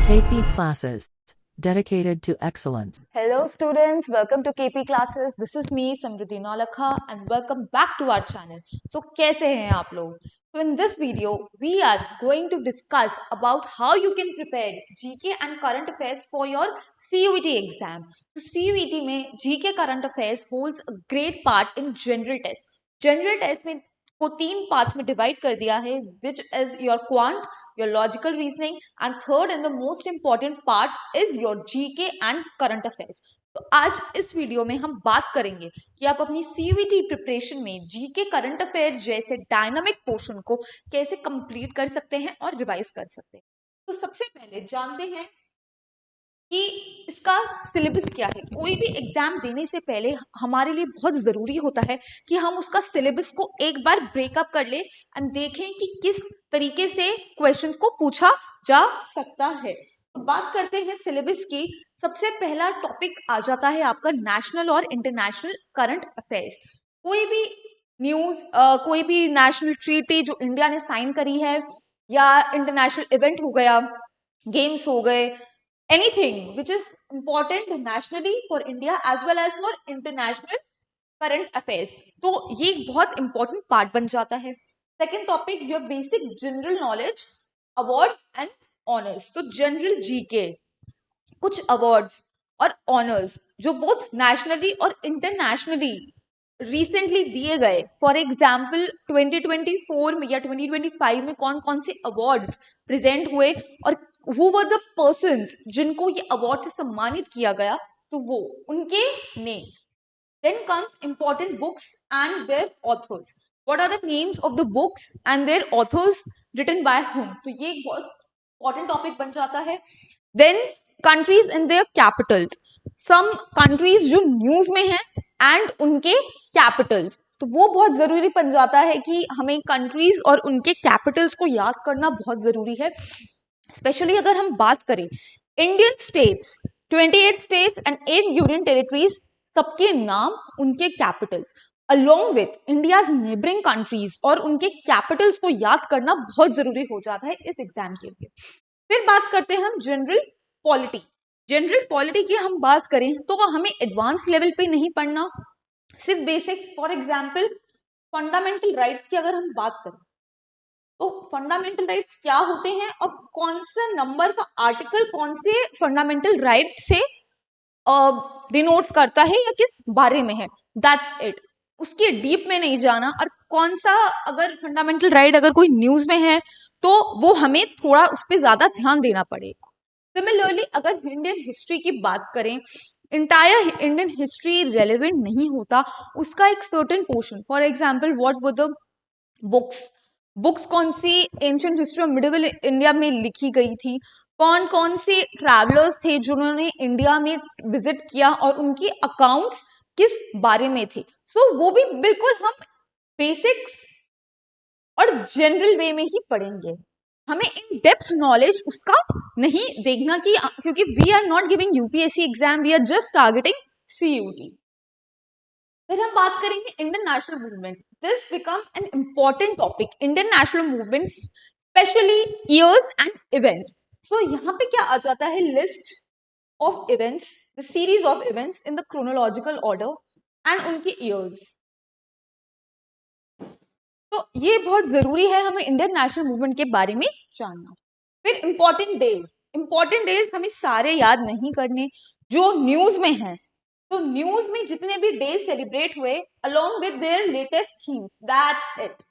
KP classes dedicated to excellence. Hello students, welcome to KP classes. This is me Samriddhi Nolakha and welcome back to our channel. So कैसे हैं आप लोग? So in this video we are going to discuss about how you can prepare GK and current affairs for your CUET exam. So CUET में GK current affairs holds a great part in general test. General test में को 3 parts में divide कर दिया है, which is your quant, your logical reasoning and third and the most important part is your GK and current affairs. तो आज इस video में हम बात करेंगे कि आप अपनी सीयूईटी प्रिपरेशन में जीके करंट अफेयर जैसे डायनामिक पोर्शन को कैसे कंप्लीट कर सकते हैं और रिवाइज कर सकते हैं. तो सबसे पहले जानते हैं कि इसका सिलेबस क्या है. कोई भी एग्जाम देने से पहले हमारे लिए बहुत जरूरी होता है कि हम उसका सिलेबस को एक बार ब्रेकअप कर ले एंड देखें कि किस तरीके से क्वेश्चंस को पूछा जा सकता है. बात करते हैं सिलेबस की. सबसे पहला टॉपिक आ जाता है आपका नेशनल और इंटरनेशनल करंट अफेयर्स. कोई भी न्यूज, कोई भी नेशनल ट्रीटी जो इंडिया ने साइन करी है, या इंटरनेशनल इवेंट हो गया, गेम्स हो गए, anything which is important nationally for India as well as for international current affairs. तो ये एक बहुत important part बन जाता है. Second topic, your basic general knowledge, awards and honors. तो general GK, कुछ awards और honors जो both nationally और internationally रिसेंटली दिए गए. फॉर एग्जाम्पल 2024 में या 2025 में कौन कौन से अवार्ड्स प्रेजेंट हुए और who were the persons जिनको ये अवार्ड से सम्मानित किया गया, तो वो उनके names. Then comes important books and their authors. What are the names of the books and their authors written by whom? तो ये एक बहुत important topic बन जाता है. Then countries and their capitals. Some countries जो न्यूज में हैं एंड उनके कैपिटल्स, तो वो बहुत जरूरी बन जाता है कि हमें कंट्रीज और उनके कैपिटल्स को याद करना बहुत जरूरी है. स्पेशली अगर हम बात करें Indian states, 28 states and 8 union territories, सबके नाम, उनके Capitals along with India's neighbouring countries और उनके कैपिटल्स को याद करना बहुत जरूरी हो जाता है इस एग्जाम के लिए. फिर बात करते हैं हम जनरल पॉलिटी. जनरल पॉलिटी की हम बात करें तो हमें एडवांस लेवल पे नहीं पढ़ना, सिर्फ basics. For example fundamental rights की अगर हम बात करें तो फंडामेंटल राइट्स क्या होते हैं और कौन सा नंबर का आर्टिकल कौन से फंडामेंटल राइट से डिनोट करता है या किस बारे में है, दैट्स इट. उसके डीप में नहीं जाना. और कौन सा अगर फंडामेंटल राइट अगर कोई न्यूज में है तो वो हमें थोड़ा उस पर ज्यादा ध्यान देना पड़ेगा. सिमिलरली अगर इंडियन हिस्ट्री की बात करें, इंटायर इंडियन हिस्ट्री रेलेवेंट नहीं होता, उसका एक certain portion. For example what were the books कौन सी ancient history of medieval India में लिखी गई थी, कौन कौन से ट्रैवलर्स थे जिन्होंने इंडिया में विजिट किया और उनकी अकाउंट्स किस बारे में थे. सो वो भी बिल्कुल हम बेसिक्स और जनरल वे में ही पढ़ेंगे. हमें इन डेप्थ नॉलेज उसका नहीं देखना कि क्योंकि we are not giving UPSC exam, we are just targeting CUET. फिर हम बात करेंगे Indian national movement. This become an important topic. Indian national movement specially years and events. So यहाँ पे क्या आ जाता है, list of events, the series of events in the chronological order and उनके ईयर्स. तो ये बहुत जरूरी है हमें इंडियन नेशनल मूवमेंट के बारे में जानना. फिर इंपॉर्टेंट डेज हमें सारे याद नहीं करने जो न्यूज में हैं. तो न्यूज में जितने भी डेज सेलिब्रेट हुए along with their latest themes, that's it.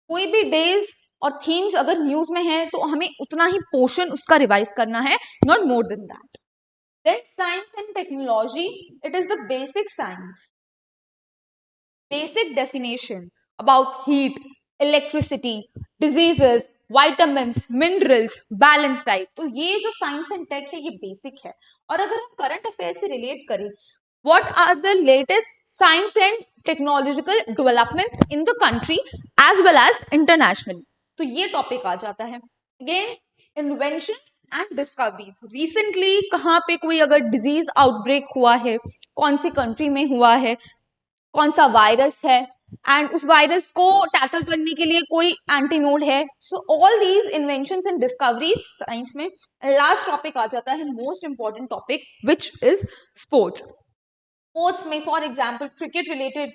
कोई भी डेज और थीम्स अगर न्यूज में है तो हमें उतना ही पोर्शन उसका रिवाइज करना है, not more than that. Then science and technology, it is the basic science. Basic definition about heat, electricity, diseases, vitamins, minerals, balanced diet. तो ये जो साइंस एंड टेक है ये बेसिक है. और अगर हम करंट अफेयर से रिलेट करें, what are the latest science and technological developments in the country as well as internationally, तो ये टॉपिक आ जाता है. Again, inventions and discoveries. Recently कहाँ पे कोई अगर डिजीज आउटब्रेक हुआ है, कौन सी कंट्री में हुआ है, कौन सा वायरस है, एंड उस वायरस को टैकल करने के लिए कोई एंटीनोड है. So all these inventions and discoveries science में. लास्ट टॉपिक आ जाता है most important topic which is sports. Sports में for example cricket related,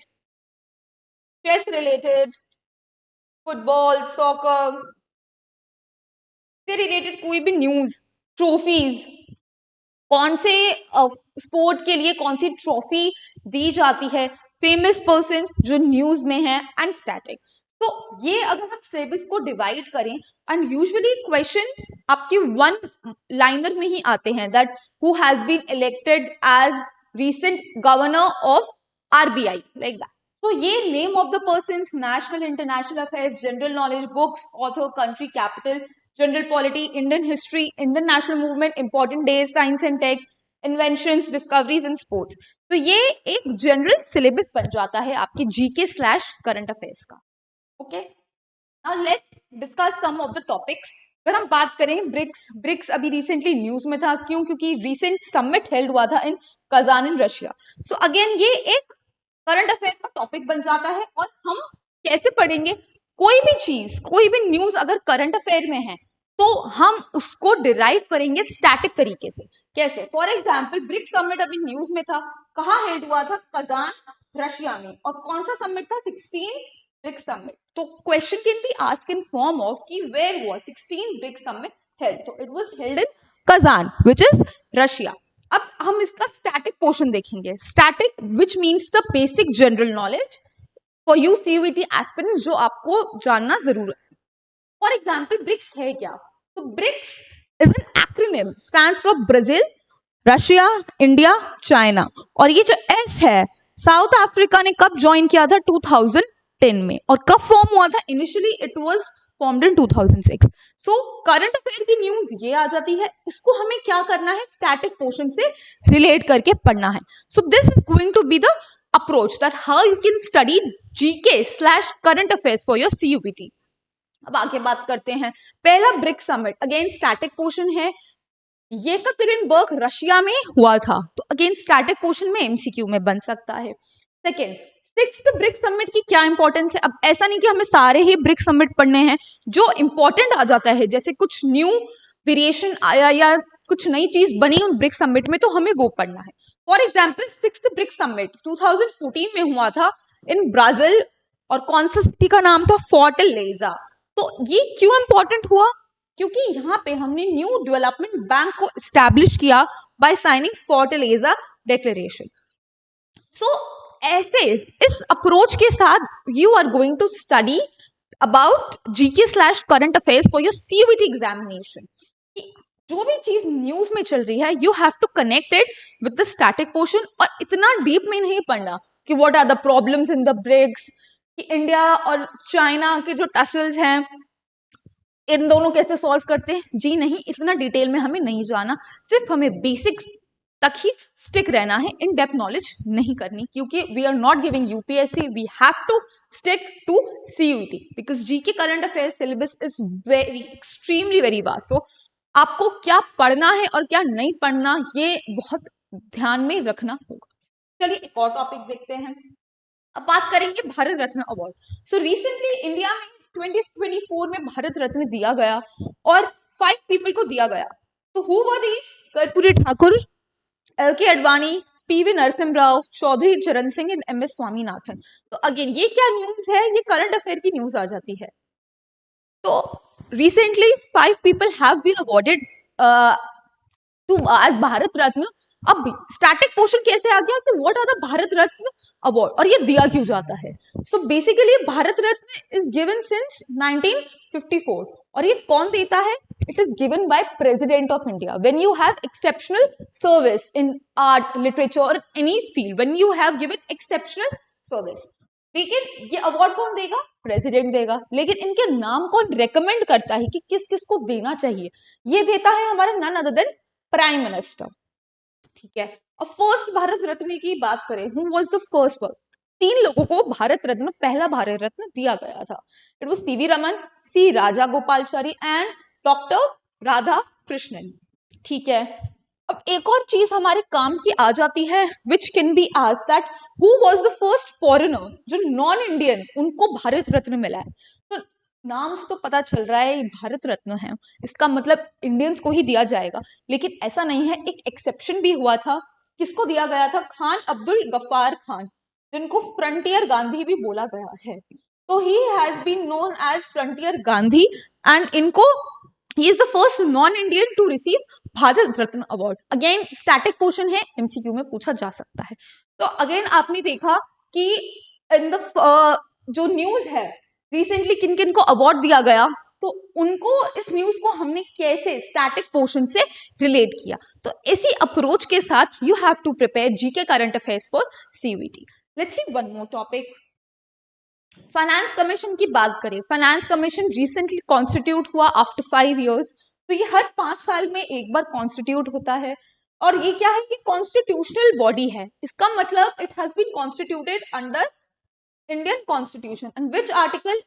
chess related, football, soccer से रिलेटेड कोई भी न्यूज, ट्रॉफीज, कौन से स्पोर्ट के लिए कौन सी ट्रॉफी दी जाती है, फेमस पर्सन जो न्यूज में है, एंड स्टैटिक. तो ये अगर हम सिलेबस को डिवाइड करें एंड यूजुअली क्वेश्चंस आपके वन लाइनर में ही आते हैं, that who has been elected as recent governor of RBI, like that. So ये name of the persons, national international affairs, general knowledge, books, author, country, capital, general polity, Indian history, Indian national movement, important days, science and tech, inventions, discoveries and sports. तो ये एक general syllabus बन जाता है आपके GK/current affairs का. Okay. Now let's discuss some of the topics. अगर हम बात करें ब्रिक्स अभी रिसेंटली न्यूज में था. क्यों? क्योंकि रिसेंट समिट हेल्ड हुआ था in Kazan in Russia. So again ये एक करंट अफेयर का टॉपिक बन जाता है. और हम कैसे पढ़ेंगे? कोई भी चीज, कोई भी न्यूज अगर करंट अफेयर में है तो हम उसको डिराइव करेंगे स्टैटिक तरीके से. कैसे? फॉर एग्जाम्पल ब्रिक्स समिट अभी न्यूज में था. कहाँ हेल्ड हुआ था? कजान रशिया में. और कौन सा समिट था? 16th BRICS summit. तो question can be asked in form of कि where was 16th BRICS summit held? तो it was held in Kazan which is Russia. अब हम इसका स्टैटिक पोर्शन देखेंगे. Static which means the basic general knowledge for you CUET aspirants, जो आपको जानना जरूर है. फॉर एग्जाम्पल ब्रिक्स है क्या? तो BRICS is an acronym, stands for Brazil, Russia, India, China. और ये जो एस है, साउथ अफ्रीका ने कब ज्वाइन किया था? 2010 में. और कब फॉर्म हुआ था? Initially it was formed in 2006. So current affair की न्यूज ये आ जाती है. इसको हमें क्या करना है? स्टैटिक पोर्शन से रिलेट करके पढ़ना है. So this is going to be the approach that how you can study GK/current affairs for your CUPT. अब आगे बात करते हैं. पहला BRICS summit, again static portion है. येकतेरिनबर्ग रशिया में हुआ था. तो अगेन स्टैटिक पोर्शन में MCQ में बन सकता है. सेकेंड, 6th ब्रिक्स समिट की क्या इंपॉर्टेंस है? अब ऐसा नहीं कि हमें सारे ही ब्रिक्स समिट पढ़ने हैं. जो इंपॉर्टेंट आ जाता है, जैसे कुछ न्यू वेरिएशन आया या कुछ नई चीज बनी उन ब्रिक्स समिट में, तो हमें वो पढ़ना है. For example 6th BRICS summit 2014 में हुआ था इन ब्राजील. और कौन सा सिटी का नाम था? फोर्टलेजा. तो ये क्यों इंपॉर्टेंट हुआ? क्योंकि यहाँ पे हमने न्यू डेवलपमेंट बैंक को एस्टैब्लिश किया by signing Fortaleza declaration. So ऐसे इस अप्रोच के साथ you are going to study about GK/current affairs for your CUET examination. जो भी चीज न्यूज में चल रही है, you have to connect it with the static portion. और इतना डीप में नहीं पढ़ना कि what are the problems in the BRICS, कि इंडिया और चाइना के जो टसल्स हैं इन दोनों कैसे सॉल्व करते हैं. जी नहीं, इतना डिटेल में हमें नहीं जाना. सिर्फ हमें बेसिक्स तक ही स्टिक रहना है. इन डेप्थ नॉलेज नहीं करनी, क्योंकि we are not giving UPSC. We have to stick to CUET because GK current affair syllabus is very extremely very vast. So आपको क्या पढ़ना है और क्या नहीं पढ़ना, ये बहुत ध्यान में रखना होगा. चलिए एक और टॉपिक देखते हैं. अब बात करेंगे Bharat Ratna award. So recently India में 2024 में भारत रत्न दिया गया और 5 पीपल को दिया गया. तो who were these? Karpoori Thakur, LK Advani, PV Narasimha Rao, Chaudhary Charan Singh and MS Swaminathan. तो अगेन ये क्या न्यूज है? ये करंट अफेयर की न्यूज आ जाती है. तो recently 5 people have been awarded to as Bharat Ratna. अब स्टैटिक पोर्शन कैसे आ गया कि what are the Bharat Ratna award और ये दिया क्यों जाता है? So basically Bharat Ratna is given since 1954. और ये कौन देता है? It is given by president of India when you have exceptional service in art, literature और any field. When you have given exceptional service. लेकिन ये अवार्ड कौन देगा? प्रेसिडेंट देगा. लेकिन इनके नाम कौन रेकमेंड करता है कि किस किस को देना चाहिए? ये देता है हमारा none other than prime minister. ठीक है. अब फर्स्ट भारत रत्न की बात करें, who was the first one? 3 लोगों को भारत रत्न, पहला भारत रत्न दिया गया था. It was PV Raman, C Raja Gopalachari and doctor Radha Krishnan. ठीक है. अब एक और चीज हमारे काम की आ जाती है, which can be asked that who was the first foreigner जो नॉन इंडियन उनको भारत रत्न मिला है। तो नाम से तो पता चल रहा है ये भारत रत्न है, इसका मतलब इंडियंस को ही दिया जाएगा, लेकिन ऐसा नहीं है, एक एक्सेप्शन भी हुआ था। किसको दिया गया था? खान अब्दुल गफ्फार खान, जिनको फ्रंटियर गांधी भी बोला गया है। तो he has been known as frontier Gandhi and इनको he is the first non Indian to receive Bharat Ratna award. Again static question है, एमसीक्यू में पूछा जा सकता है। तो अगेन आपने देखा कि इन द जो न्यूज है रिसेंटली किन किन को अवार्ड दिया गया, तो उनको इस न्यूज को हमने कैसे स्टैटिक पोर्शन से रिलेट किया। तो इसी अप्रोच के साथ you have to prepare GK current affairs for CUET. Let's see one more topic. Finance commission की बात करें, फाइनेंस कमीशन रिसेंटली कॉन्स्टिट्यूट हुआ आफ्टर 5 years। तो ये हर 5 साल में एक बार कॉन्स्टिट्यूट होता है, और ये क्या है? ये कॉन्स्टिट्यूशनल बॉडी है। इसका मतलब it has been constituted under Indian constitution and which article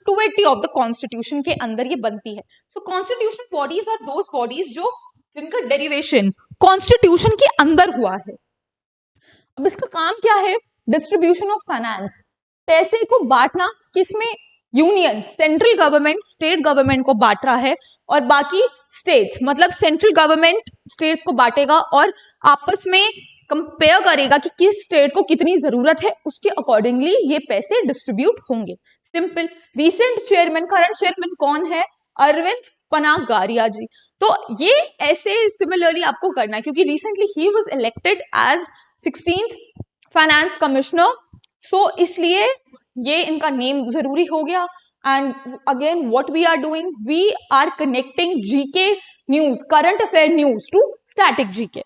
280 of the constitution के अंदर ये बनती है। So constitutional bodies are those bodies जो जिनका डेरिवेशन कॉन्स्टिट्यूशन के अंदर हुआ है। अब इसका काम क्या है? डिस्ट्रीब्यूशन ऑफ फाइनेंस, पैसे को बांटना, किसमें? Union, central government state government को बांट रहा है, और बाकी स्टेट्स, मतलब सेंट्रल गवर्नमेंट स्टेट्स को बांटेगा और आपस में कंपेयर करेगा कि किस स्टेट को कितनी जरूरत है, उसके अकॉर्डिंगली ये पैसे डिस्ट्रीब्यूट होंगे। Simple. Recent chairman, current chairman कौन है? अरविंद पनागारिया जी। तो ये ऐसे सिमिलरली आपको करना है, क्योंकि recently he was elected as 16th finance commissioner, so इसलिए ये इनका नेम जरूरी हो गया। And again what we are doing, we are connecting GK news, current affair news to static GK.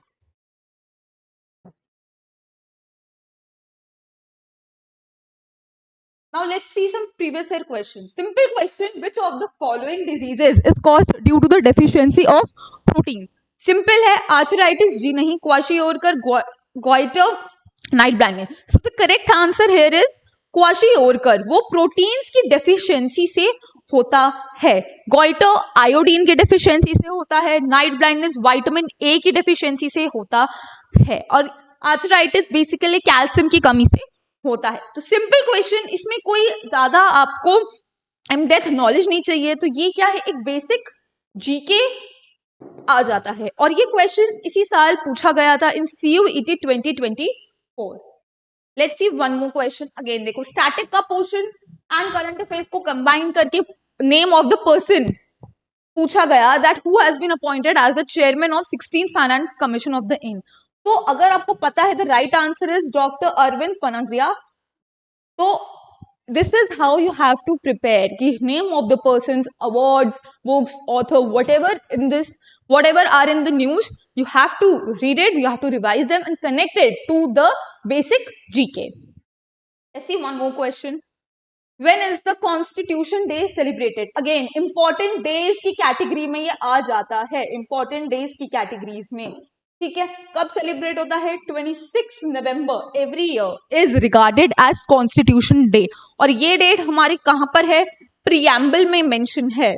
Now let's see some previous year questions. Simple question, which of the following diseases is caused due to the deficiency of protein? Simple है, arthritis जी नहीं, kwashiorkor, goiter, night blindness. So the correct answer here is kwashiorkor, वो proteins की deficiency से होता है। Goitre iodine की deficiency से होता है, नाइट ब्लाइंडनेस विटामिन ए की डेफिशिएंसी से होता है, और आर्थराइटिस बेसिकली कैल्शियम की कमी से होता है। तो सिंपल क्वेश्चन, इसमें कोई ज्यादा आपको इन डेप्थ नॉलेज नहीं चाहिए। तो ये क्या है? एक बेसिक जीके आ जाता है, और ये क्वेश्चन इसी साल पूछा गया था in CUET 2024। Let's see one more question. Again देखो, स्टैटिक का पोर्शन एंड करंट अफेयर्स को कंबाइन करके नेम ऑफ द पर्सन पूछा गया that who has been appointed as the chairman of 16th finance commission of the in. तो अगर आपको पता है the right answer is doctor Arvind Panagariya. तो this is how you have to prepare कि name of the persons, awards, books, author, whatever are in the news, you have to read it, you have to revise them and connect it to the basic GK. Let's see one more question. When is the Constitution Day celebrated? Again, important days की category में ये आ जाता है, important days की categories में। ठीक है, कब सेलिब्रेट होता है? 26 November every year is regarded as constitution day. और ये डेट हमारी कहां पर है? प्रियम्बल में मेंशन है।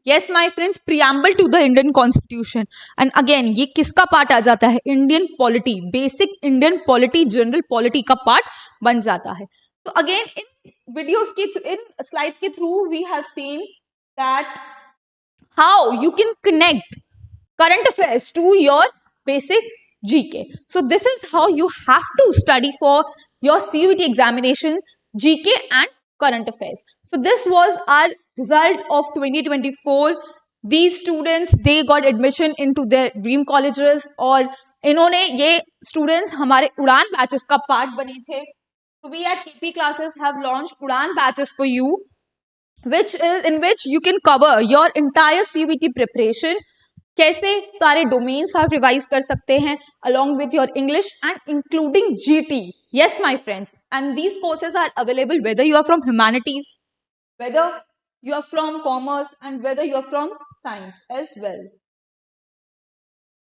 Yes my friends, preamble to the Indian constitution. And again ये किसका पार्ट आ जाता है? Indian polity, basic Indian polity, general polity का पार्ट बन जाता है। तो अगेन इन वीडियोस की, इन स्लाइड्स के through we have seen that how you can connect current affairs to your basic GK. So this is how you have to study for your CUET examination, GK and current affairs. So this was our result of 2024. These students, they got admission into their dream colleges, और इन्होंने ये students हमारे उड़ान batches का part बने थे। So we at KP classes have launched उड़ान batches for you, which is in which you can cover your entire CUET preparation. कैसे सारे डोमेन्स आप रिवाइज कर सकते हैं along with your English and including GT. Yes, my friends, and these courses are available whether you are from humanities, whether you are from commerce, and whether you are from science as well.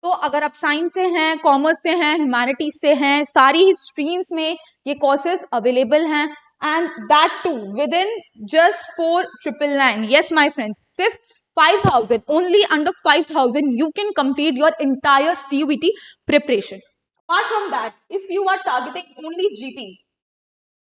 तो अगर आप science से हैं, commerce से हैं, humanities से हैं, सारी ही स्ट्रीम्स में ये कोर्सेज अवेलेबल हैं, and that too within just 4999। Yes my friends, सिर्फ 5,000, only under 5,000 you can complete your entire CUET preparation. Apart from that, if you are targeting only GT,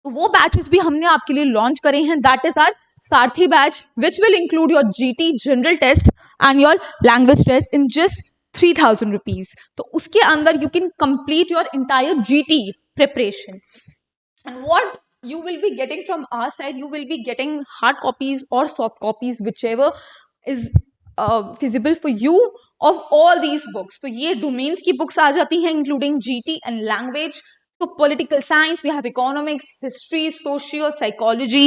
वो batches भी हमने आपके लिए launch करे हैं. That is our Saarthi batch which will include your GT general test and your language test in just 3,000 rupees. तो उसके अंदर you can complete your entire GT preparation. And what you will be getting from our side, you will be getting hard copies or soft copies, whichever is feasible for you, of all these books. तो ये domains की books आ जाती हैं including GT and language. So political science, we have economics, history, socio, psychology,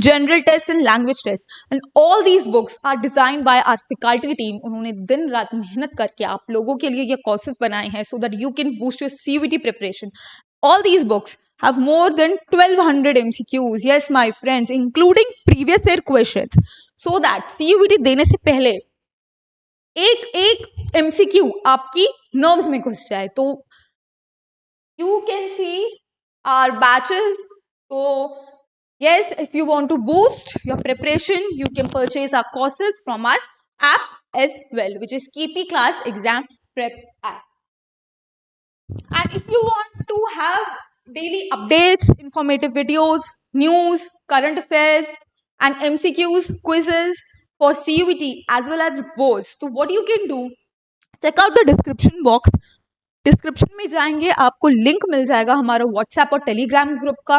general test and language test. And all these books are designed by our faculty team. उन्होंने दिन रात मेहनत करके आप लोगों के लिए ये courses बनाए हैं so that you can boost your CUET preparation. All these books have more than 1200 MCQs. Yes, my friends, including previous year questions. So that CUET देने से पहले एक MCQ आपकी nerves में घुस जाए. तो you can see our batches. So yes, if you want to boost your preparation, you can purchase our courses from our app as well, which is KP Class Exam Prep app. And if you want to have daily updates, informative videos, news, current affairs, and MCQs, quizzes for CUET as well as boards, so what you can do, check out the description box. Description में जाएंगे, आपको link मिल जाएगा हमारा WhatsApp और Telegram group का.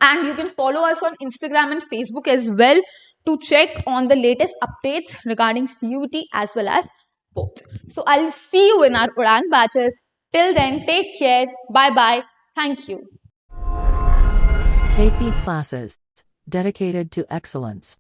And you can follow us on Instagram and Facebook as well to check on the latest updates regarding CUET as well as both. So I'll see you in our Udan batches. Till then, take care. Bye bye. Thank you. KP Classes. Dedicated to excellence.